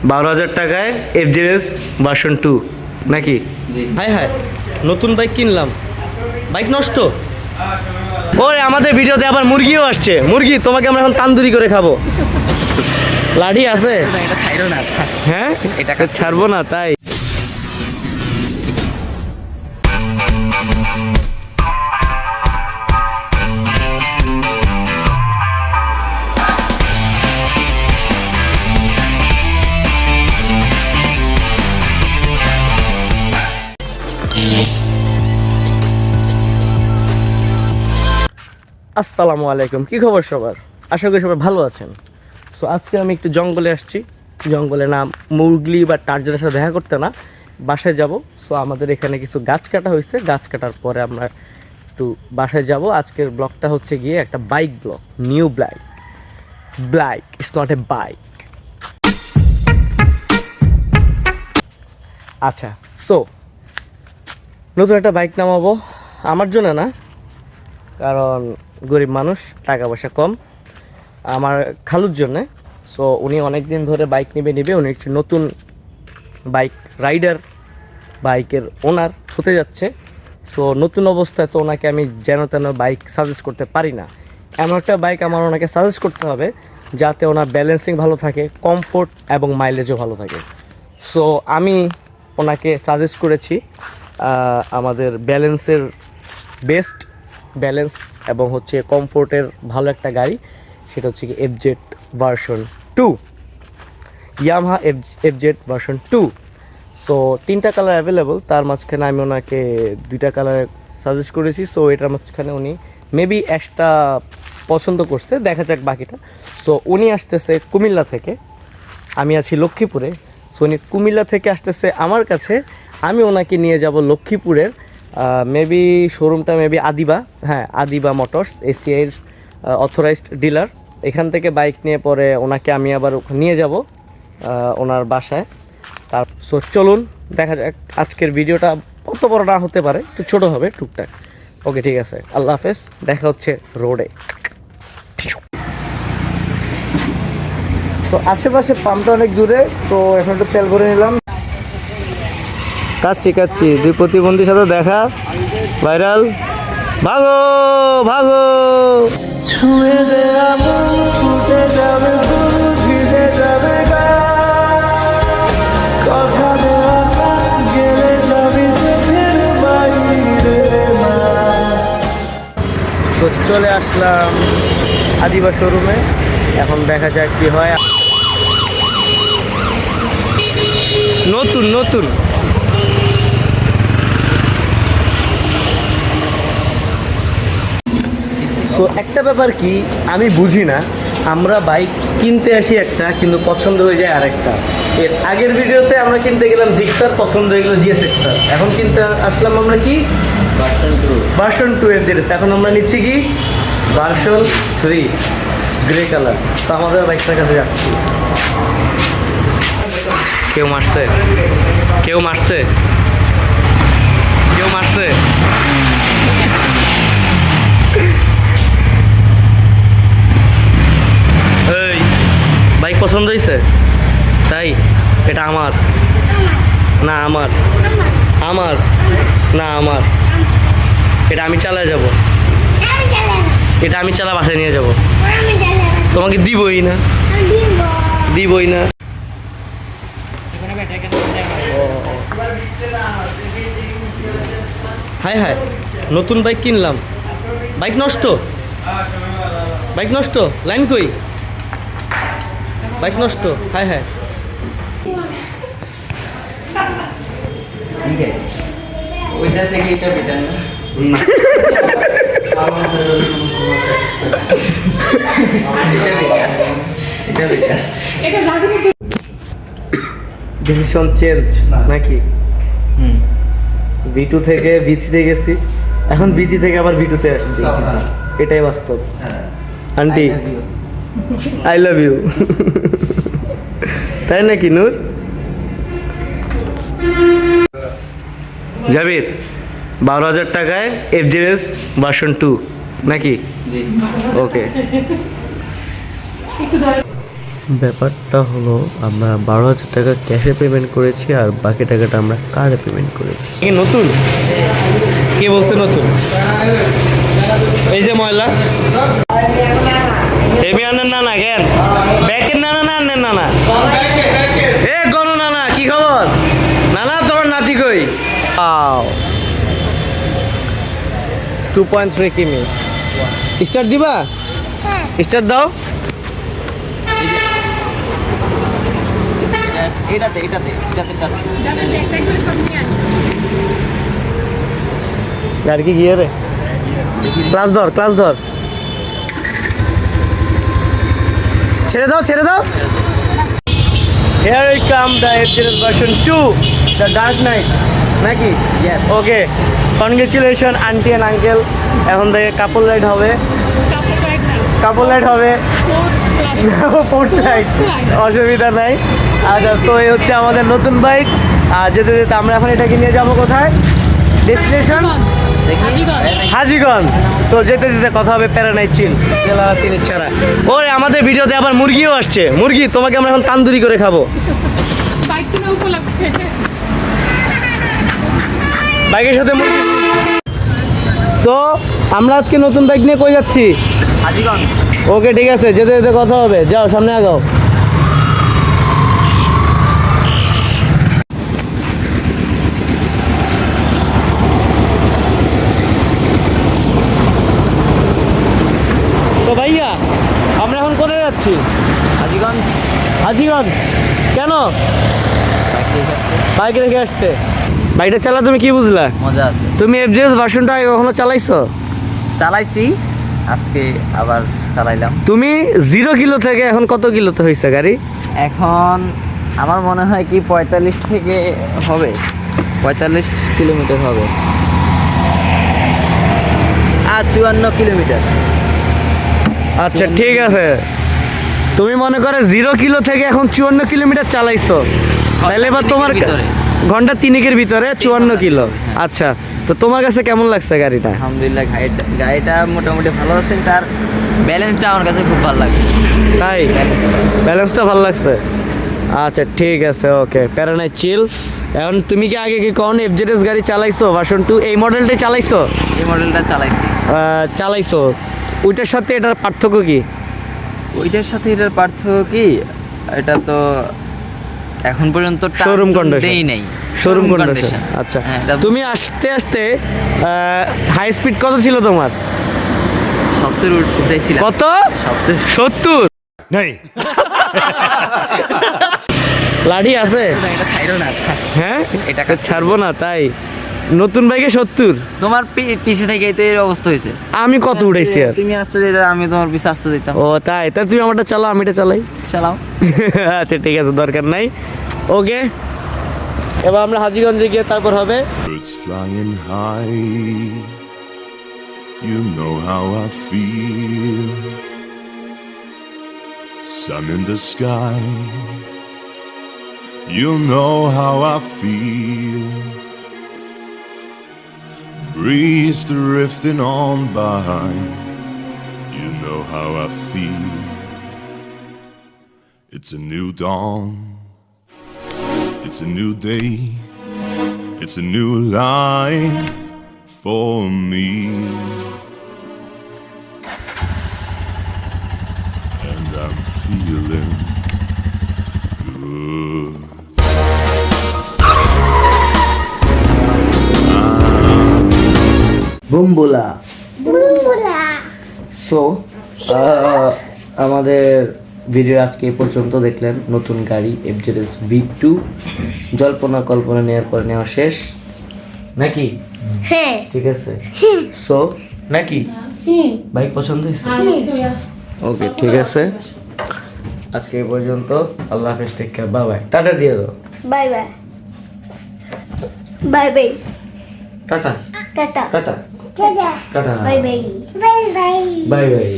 12,000 টাকায় FZS version 2 নাকি? High high, নতুন বাইক কিনলাম, বাইক নষ্ট। ওরে আমাদের ভিডিওতে আবার মুরগিও আসছে। মুরগি, তোমাকে আমরা এখন তান্দুরি করে খাবো। লাঠি আছে? এটা ছাইরো না। হ্যাঁ, এটা ছাড়বো না তাই। আসসালামু আলাইকুম, কি খবর সবার? আশা করি সবাই ভালো আছেন। সো আজকে আমি একটু জঙ্গলে আসছি। জঙ্গলে না মুরগলি বা টার্জানের সাথে দেখা করতে না, বাসায় যাব। সো আমাদের এখানে কিছু গাছ কাটা হয়েছে, গাছ কাটার পরে আমরা একটু বাসায় যাব। আজকের ব্লগটা হচ্ছে গিয়ে একটা bike blog, new bike. It's not a bike. আচ্ছা, সো নতুন একটা বাইক নামাবো, আমার জন্য না, কারণ গরিব মানুষ, টাকা পয়সা কম, আমার খালুর জন্যে। সো উনি অনেক দিন ধরে বাইক নেবে, উনি একটি নতুন বাইক রাইডার, বাইকের ওনার হতে যাচ্ছে। সো নতুন অবস্থায় তো ওনাকে আমি যেন তেন বাইক সাজেস্ট করতে পারি না। এমন একটা বাইক আমার ওনাকে সাজেস্ট করতে হবে যাতে ওনার ব্যালেন্সিং ভালো থাকে, কমফোর্ট এবং মাইলেজও ভালো থাকে। সো আমি ওনাকে সাজেস্ট করেছি আমাদের ব্যালেন্সের বেস্ট ব্যালেন্স এবং হচ্ছে কমফোর্টের ভালো একটা গাড়ি, সেটা হচ্ছে কি FZ version 2, Yamaha FZ version 2। So 3টা কালার অ্যাভেলেবল, তার মাঝখানে আমি ওনাকে 2টা কালার সাজেস্ট করেছি। সো এটার মাঝখানে উনি মেবি একটা পছন্দ করছে, দেখা যাক বাকিটা। সো উনি আসতেছে কুমিল্লা থেকে, আমি আছি লক্ষ্মীপুরে। সো উনি কুমিল্লা থেকে আসতেছে আমার কাছে, আমি ওনাকে নিয়ে যাব লক্ষ্মীপুরের মেবি শোরুমটা মেবি আদিবা, হ্যাঁ আদিবা মোটরস, এসিআইয়ের অথরাইজড ডিলার। এখান থেকে বাইক নিয়ে পরে ওনাকে আমি আবার নিয়ে যাব ওনার বাসায়। তার সো চলুন দেখা যাক। আজকের ভিডিওটা অত বড় না হতে পারে, একটু ছোটো হবে টুকটাক। ওকে ঠিক আছে, আল্লাহ হাফেজ, দেখা হচ্ছে রোডে। তো আশেপাশে পাম্পটা অনেক দূরে, তো এখন একটু তেল ভরে নিলাম। কাচ্ছি 2 প্রতিবন্ধীর সাথে দেখা, ভাইরাল। ভাগো ভাগো, ছুঁয়ে দেয়া মন ফুটে যাবে, ফুল ভিজে যাবে গা, কথা দেওয়া কান গেলে যাবি চোখের বাইরে মা। তো চলে আসলাম আদিবা শোরুমে, এখন দেখা যাক কি হয়। নতুন তো একটা ব্যাপার কি আমি বুঝি না, আমরা বাইক কিনতে আসি একটা, কিন্তু পছন্দ হয়ে যায় আরেকটা। এর আগের ভিডিওতে আমরা কিনতে গেলাম জিক্সার, পছন্দ হয়ে গেলো GS এক্সার। এখন কিনতে আসলাম আমরা কি ভার্সন 2 FZS। এখন আমরা নিচ্ছি কি ভার্সন 3 গ্রে কালার। তো আমাদের বাইকটার কাছে যাচ্ছি। কেউ মারছে। এই বাইক পছন্দ হয়েছে তাই? এটা আমার না, আমার এটা আমি চালায় যাব, এটা আমি চালা বাসায় নিয়ে যাব, তোমাকে দিবই না। হাই হাই, নতুন বাইক কিনলাম, বাইক নষ্ট, লাইন কই, বাইক নষ্ট। হাই হাই, ওইটা থেকে এটা বেটার না। ডিসিশন চেঞ্জ নাকি? V2 থেকে V3 তে গেছি, এখন V3 থেকে আবার V2 তে আসছি, এটাই বাস্তব। Aunty I love you. তাই নাকি নূর? জাবির, 12,000 টাকায় FZS ভার্সন 2 নাকি? জি ওকে। ব্যাপারটা হলো আমরা 12,000 টাকা ক্যাশে পেমেন্ট করেছি আর বাকি টাকাটা আমরা কার্ডে পেমেন্ট করেছি। কি নতুন? কে বলছে নতুন? এই যে ময়লা এবি আনেন না না কেন ব্যাকের না না না আনেন না না এ গণ না না কি খবর না না তোমার নাতি কই 2.3 কিমি স্টার্ট দিবা স্টার্ট দাও এটাতে यार की गियर है क्लास धर ছেড়ে দাও here I come the FJS version 2 the dark knight নাকি Yes. Okay congratulation aunty and uncle এখন থেকে কাপল লাইট হবে পোর্ট লাইট অসুবিধা নাই আচ্ছা তো এই হচ্ছে আমাদের নতুন বাইক আর যেতে যেতে আমরা এখন এটাকে নিয়ে যাবো কোথায় ডেস্টিনেশন হাজীগঞ্জ তো যেতে যেতে কথা হবে প্যারানাইট চিল চিনি ছাড়া ওরে আমাদের ভিডিওতে আবার মুরগিও আসছে মুরগি তোমাকে আমরা এখন তান্দুরি করে খাবো বাইকের সাথে মুরগি তো আমরা আজকে নতুন বাইক নিয়ে কই যাচ্ছি হাজীগঞ্জ ওকে ঠিক আছে যেতে যেতে কথা হবে যাও সামনে আগাও তো ভাইয়া আমরা এখন কোথায় যাচ্ছি হাজীগঞ্জ কেন বাইক রেখে আসতে বাইকটা চালা তুমি কি বুঝলা মজা আছে তুমি এফজেএস ভার্সনটা কখনো চালাইছো চালাইছি আজকে আবার চালাইলাম তুমি 0 কিলো থেকে এখন কত কিলোতে হয়েছে গাড়ি এখন আমার মনে হয় কি 45 থেকে হবে 45 কিলোমিটার হবে আর 54 কিলোমিটার আচ্ছা ঠিক আছে তুমি মনে করে 0 কিলো থেকে এখন 54 কিলোমিটার চালাইছো তাহলে এবার তোমার ঘন্টা 3 ভিতরে 54 কিলো আচ্ছা তো তোমার কাছে কেমন লাগছে গাড়িটা আলহামদুলিল্লাহ গাড়িটা মোটামুটি ভালো আছে তার ব্যালেন্সটা আমার কাছে খুব ভালো লাগছে তাই ব্যালেন্সটা ভালো লাগছে আচ্ছা ঠিক আছে ওকে প্যারানাইট চিল এখন তুমি কি আগে কি কোন এফজেডএস গাড়ি চালাইছো ভার্সন 2 এই মডেলটাই চালাইছো এই মডেলটা চালাইছো ওইটার সাথে এটার পার্থক্য কি ওইটার সাথে এটার পার্থক্য কি এটা তো এখন পর্যন্ত শোরুম কন্ডিশন দেই নাই শোরুম কন্ডিশন আচ্ছা তুমি আস্তে আস্তে হাই স্পিড কত ছিল তোমার 70 উঠেছিল কত 70 नहीं লাঠি আছে এটা ছাইরো না হ্যাঁ এটা এটা ছাড়বো না তাই নতুন বাইকে 70 তোমার পিছে থেকে তো এর অবস্থা হয়েছে আমি কত উঠাইছি আর তুমি আসতে যেতে আমি তোমার পিছে আসতে যেতাম ও তাই তা তুমি আমারটা চালাও আমি এটা চালাই চালাও আচ্ছা ঠিক আছে দরকার নাই ওকে এবার আমরা হাজীগঞ্জে গিয়ে তারপর হবে birds flying high you know how I feel sun in the sky you know how I feel breeze drifting on by you know how I feel it's a new dawn it's a new day it's a new life for me and I'm feeling good বুমবুলা so আমাদের video আজকে এই পর্যন্ত দেখলেন নতুন গাড়ি FZS V2 জল্পনা কল্পনা নেওয়ার পর নেওয়া শেষ নাকি হ্যাঁ ঠিক আছে সো নাকি বাইক পছন্দ হয়েছে ওকে ঠিক আছে আজকে এই পর্যন্ত আল্লাহ হাফেজ টেক কেয়ার বাই বাই টাটা দিয়ে দাও বাই বাই বাই বাই টাটা টাটা টাটা টাটা টাটা bye bye bye bye bye by